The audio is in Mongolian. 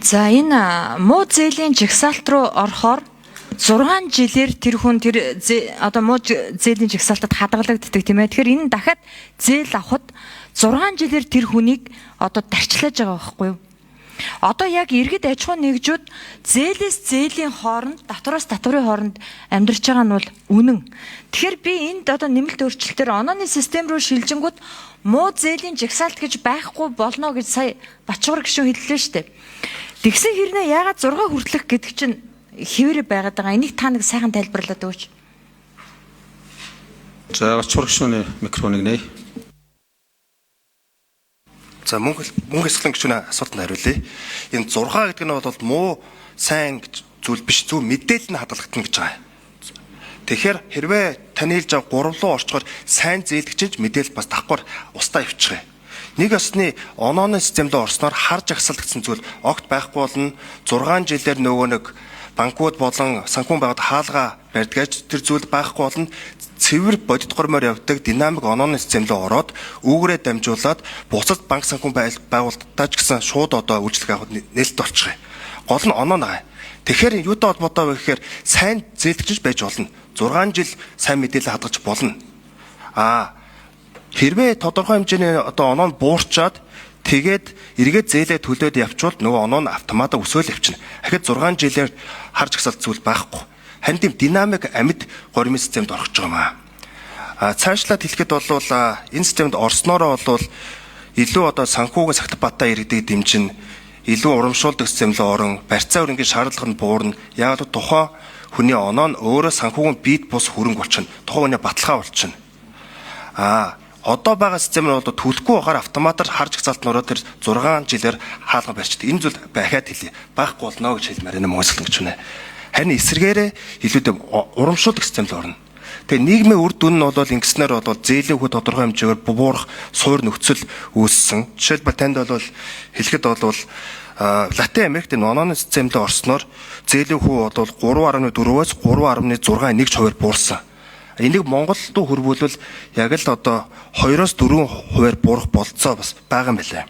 За энэ муу зээлийн жагсаалт руу орохоор 6 жилээр тэр хүн одоо муу зээлийн жагсаалтад хадгалагддаг тийм ээ. Тэгэхээр энэ дахиад зээл авахд 6 жилээр тэр хүнийг одоо дарчлааж байгаа байхгүй юу? Одоо яг иргэд аж ахуй нэгжүүд зээлээс зээлийн хооронд, татвараас татварын хооронд амьдарч байгаа нь бол үнэн. Тэгэхээр би энд одоо нэмэлт өөрчлөлтөөр онооны систем рүү шилжингүүд муу зээлийн жагсаалт гэж байхгүй болно гэж сая Бачуур гишүүн хэллээ шүү дээ. Тэгсэн хэрнээ яагаад 6 хүртэлх гэдэг чинь хэвээрээ байгаад байгаа. Энийг та нэг сайхан тайлбарлаад өгөөч. За Бачуур гишүүний микрофоныг нээ. За мөнгө эсгэлэн гишүүний асуултанд хариулъя. Энэ 6 гэдэг нь бол муу сайн зүйл биш, зөв мэдээлэл нь хадгалагдана гэж байгаа. Тэгэхээр хэрвээ таны хэлж байгаа 3 руу орчхоор сайн зээлгч мэдээлэл бас давхар устаа явчихъя. Нэг ёсны онооны системд орсноор харж агсалдагдсан зүйл огт байхгүй болно. 6 жилээр нөгөө нэг банкуд болон санхүүн байгууллагад хаалга барьдгаж тэр зүйл байхгүй болно. Цэвэр бодит гормоор явдаг динамик онооны системд ороод үүгээрээ дамжуулаад бусад банк санхүүн байгууллагатай ч гэсэн шууд одоо үйлчлэг авахд нээлттэй болчихъя. Гол нь оноо наа. Тэгэхээр юутай холбоотой вэ гэхээр сайн зээлгч байж болно. 6 жил сайн мэдээлэл хадгалж болно. Хэрвээ тодорхой хэмжээний одоо оноо нь буурчаад тэгээд эргээд зээлээ төлөөд явчвал нөгөө оноо нь автомат өсөөл явчихна. Дахиад 6 жилээр харж агсалт зүйл байхгүй. Харин тийм динамик амьд гормын системд орох гэж байгаа юм. Цаашлаад хэлэхэд бол энэ системд орсноороо бол илүү одоо санхүүгийн сахилбатаа иргэдэг дэмжин, илүү урамшуулдаг системд орон барьцаа өрнгийн шаардлага нь буурна. Яг л тухайн хүний оноо нь өөрөө санхүүгийн бит бус хөрөнгө болчихно. Тухайн хүний баталгаа болчихно. Одоо байгаа систем нь бол төлөхгүй байхаар автоматар харж агсаалтын ороод тэр 6 жилээр хаалга барьчдаг. Энэ зүйл байхад хэлье. Байхгүй болно гэж хэлмээр энэ мөнгө эсгэлэн гэж байна. Харин эсрэгээрээ илүүтэй урамшуулдаг системд орно. Тэгээ нийгмийн үр дүн нь бол ингэснээр бол зээлийн хүү тодорхой хэмжээгээр буурах суур нөхцөл үүссэн. Жишээлбэл танд бол хэлэхэд бол Латин Америкт онооны системд орсноор зээлийн хүү бол 3.4-өөс 3.6 нэгж хувиар буурсан. Энийг Монголд хөрвүүлвэл яг л одоо 2-4 хувиар буурах болцоо бас байгаа юм байна.